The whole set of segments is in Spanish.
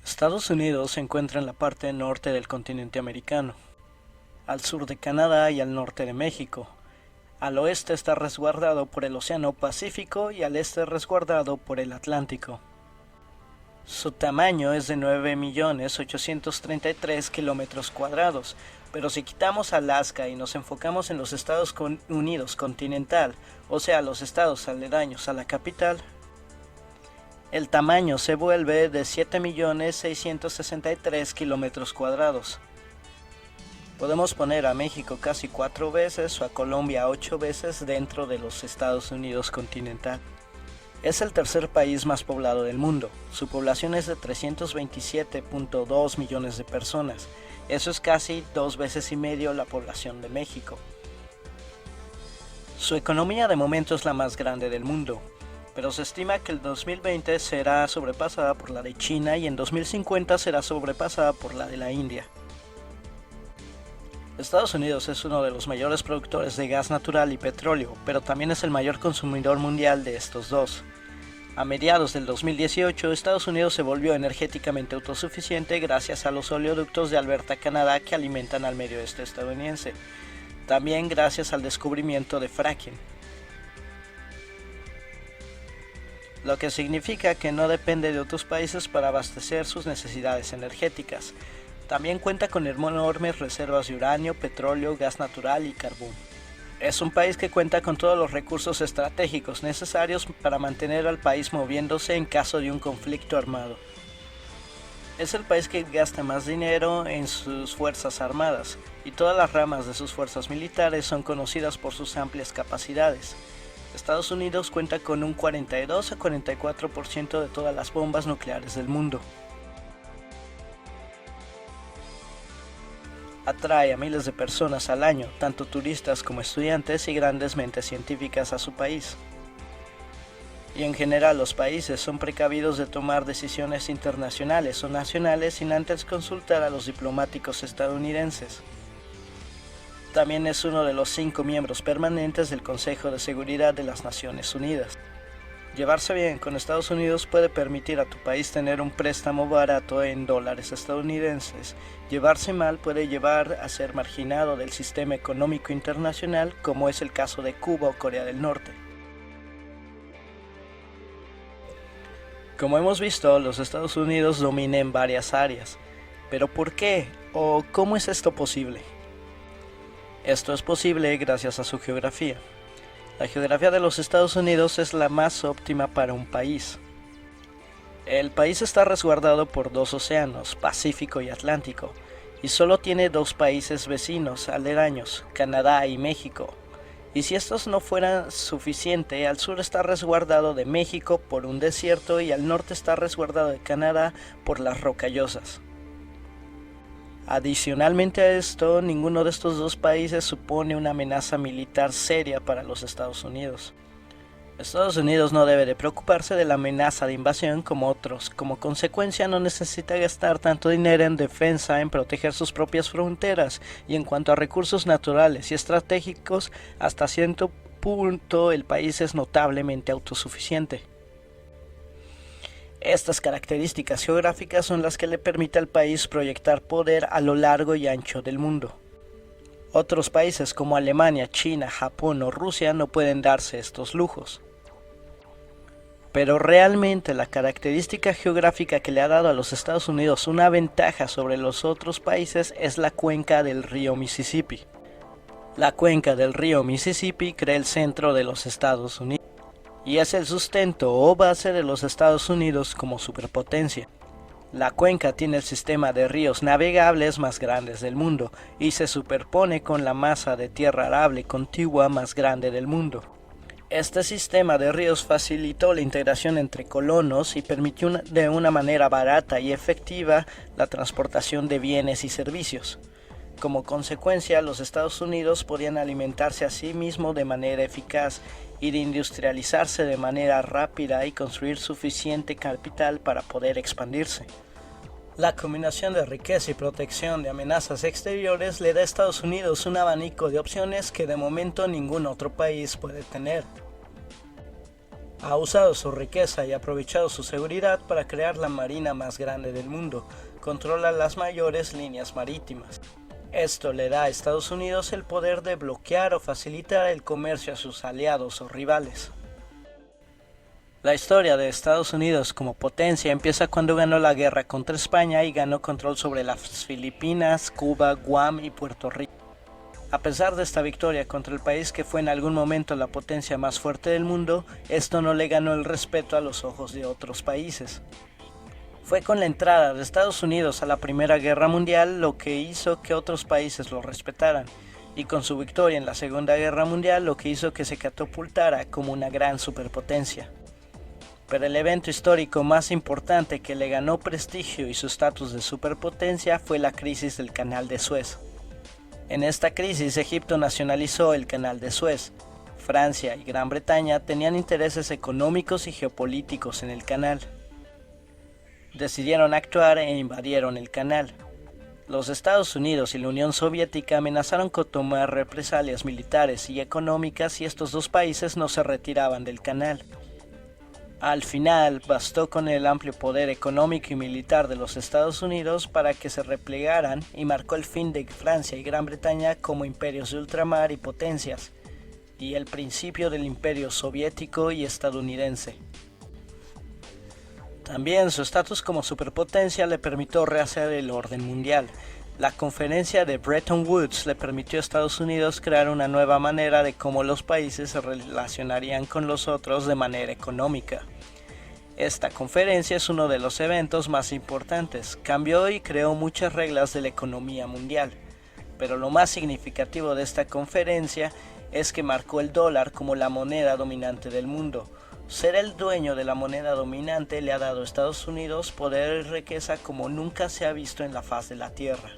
Estados Unidos se encuentra en la parte norte del continente americano, al sur de Canadá y al norte de México. Al oeste está resguardado por el Océano Pacífico y al este resguardado por el Atlántico. Su tamaño es de 9.833 kilómetros cuadrados, pero si quitamos Alaska y nos enfocamos en los Estados Unidos continental, o sea, los estados aledaños a la capital, el tamaño se vuelve de 7.663 kilómetros cuadrados. Podemos poner a México casi 4 veces o a Colombia 8 veces dentro de los Estados Unidos continental. Es el tercer país más poblado del mundo. Su población es de 327.2 millones de personas. Eso es casi 2 veces y medio la población de México. Su economía de momento es la más grande del mundo, pero se estima que el 2020 será sobrepasada por la de China y en 2050 será sobrepasada por la de la India. Estados Unidos es uno de los mayores productores de gas natural y petróleo, pero también es el mayor consumidor mundial de estos dos. A mediados del 2018, Estados Unidos se volvió energéticamente autosuficiente gracias a los oleoductos de Alberta, Canadá, que alimentan al medio oeste estadounidense. También gracias al descubrimiento de fracking, lo que significa que no depende de otros países para abastecer sus necesidades energéticas. También cuenta con enormes reservas de uranio, petróleo, gas natural y carbón. Es un país que cuenta con todos los recursos estratégicos necesarios para mantener al país moviéndose en caso de un conflicto armado. Es el país que gasta más dinero en sus fuerzas armadas, y todas las ramas de sus fuerzas militares son conocidas por sus amplias capacidades. Estados Unidos cuenta con un 42 a 44% de todas las bombas nucleares del mundo. Atrae a miles de personas al año, tanto turistas como estudiantes y grandes mentes científicas a su país. Y en general los países son precavidos de tomar decisiones internacionales o nacionales sin antes consultar a los diplomáticos estadounidenses. También es uno de los 5 miembros permanentes del Consejo de Seguridad de las Naciones Unidas. Llevarse bien con Estados Unidos puede permitir a tu país tener un préstamo barato en dólares estadounidenses. Llevarse mal puede llevar a ser marginado del sistema económico internacional, como es el caso de Cuba o Corea del Norte. Como hemos visto, los Estados Unidos dominan varias áreas. ¿Pero por qué? ¿O cómo es esto posible? Esto es posible gracias a su geografía. La geografía de los Estados Unidos es la más óptima para un país. El país está resguardado por 2 océanos, Pacífico y Atlántico, y solo tiene 2 países vecinos aledaños, Canadá y México. Y si estos no fueran suficiente, al sur está resguardado de México por un desierto y al norte está resguardado de Canadá por las Rocallosas. Adicionalmente a esto, ninguno de estos 2 países supone una amenaza militar seria para los Estados Unidos. Estados Unidos no debe de preocuparse de la amenaza de invasión como otros. Como consecuencia, no necesita gastar tanto dinero en defensa, en proteger sus propias fronteras, y en cuanto a recursos naturales y estratégicos, hasta cierto punto el país es notablemente autosuficiente. Estas características geográficas son las que le permiten al país proyectar poder a lo largo y ancho del mundo. Otros países como Alemania, China, Japón o Rusia no pueden darse estos lujos. Pero realmente la característica geográfica que le ha dado a los Estados Unidos una ventaja sobre los otros países es la cuenca del río Mississippi. La cuenca del río Mississippi crea el centro de los Estados Unidos y es el sustento o base de los Estados Unidos como superpotencia. La cuenca tiene el sistema de ríos navegables más grandes del mundo y se superpone con la masa de tierra arable contigua más grande del mundo. Este sistema de ríos facilitó la integración entre colonos y permitió de una manera barata y efectiva la transportación de bienes y servicios. Como consecuencia, los Estados Unidos podían alimentarse a sí mismos de manera eficaz y de industrializarse de manera rápida y construir suficiente capital para poder expandirse. La combinación de riqueza y protección de amenazas exteriores le da a Estados Unidos un abanico de opciones que de momento ningún otro país puede tener. Ha usado su riqueza y aprovechado su seguridad para crear la marina más grande del mundo. Controla las mayores líneas marítimas. Esto le da a Estados Unidos el poder de bloquear o facilitar el comercio a sus aliados o rivales. La historia de Estados Unidos como potencia empieza cuando ganó la guerra contra España y ganó control sobre las Filipinas, Cuba, Guam y Puerto Rico. A pesar de esta victoria contra el país que fue en algún momento la potencia más fuerte del mundo, esto no le ganó el respeto a los ojos de otros países. Fue con la entrada de Estados Unidos a la Primera Guerra Mundial lo que hizo que otros países lo respetaran, y con su victoria en la Segunda Guerra Mundial lo que hizo que se catapultara como una gran superpotencia. Pero el evento histórico más importante que le ganó prestigio y su estatus de superpotencia fue la crisis del Canal de Suez. En esta crisis, Egipto nacionalizó el Canal de Suez. Francia y Gran Bretaña tenían intereses económicos y geopolíticos en el canal. Decidieron actuar e invadieron el canal. Los Estados Unidos y la Unión Soviética amenazaron con tomar represalias militares y económicas si estos dos países no se retiraban del canal. Al final, bastó con el amplio poder económico y militar de los Estados Unidos para que se replegaran y marcó el fin de Francia y Gran Bretaña como imperios de ultramar y potencias, y el principio del imperio soviético y estadounidense. También su estatus como superpotencia le permitió rehacer el orden mundial. La conferencia de Bretton Woods le permitió a Estados Unidos crear una nueva manera de cómo los países se relacionarían con los otros de manera económica. Esta conferencia es uno de los eventos más importantes, cambió y creó muchas reglas de la economía mundial, pero lo más significativo de esta conferencia es que marcó el dólar como la moneda dominante del mundo. Ser el dueño de la moneda dominante le ha dado a Estados Unidos poder y riqueza como nunca se ha visto en la faz de la Tierra.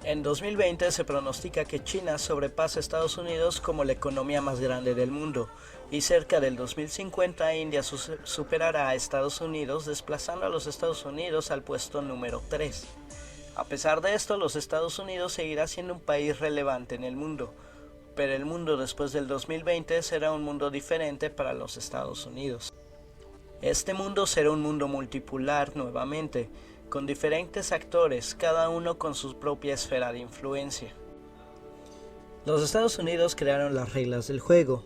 En 2020 se pronostica que China sobrepase a Estados Unidos como la economía más grande del mundo, y cerca del 2050 India superará a Estados Unidos, desplazando a los Estados Unidos al puesto número 3. A pesar de esto, los Estados Unidos seguirá siendo un país relevante en el mundo, pero el mundo después del 2020 será un mundo diferente para los Estados Unidos. Este mundo será un mundo multipolar nuevamente, con diferentes actores, cada uno con su propia esfera de influencia. Los Estados Unidos crearon las reglas del juego.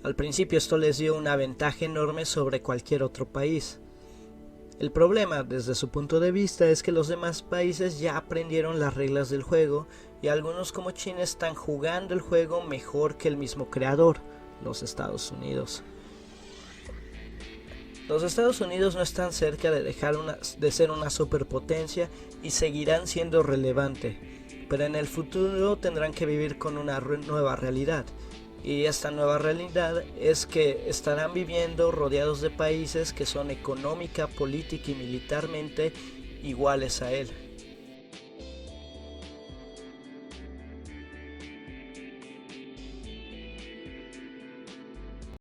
Al principio esto les dio una ventaja enorme sobre cualquier otro país. El problema, desde su punto de vista, es que los demás países ya aprendieron las reglas del juego y algunos como China están jugando el juego mejor que el mismo creador, los Estados Unidos. Los Estados Unidos no están cerca de dejar de ser una superpotencia y seguirán siendo relevante, pero en el futuro tendrán que vivir con una nueva realidad. Y esta nueva realidad es que estarán viviendo rodeados de países que son económica, política y militarmente iguales a él.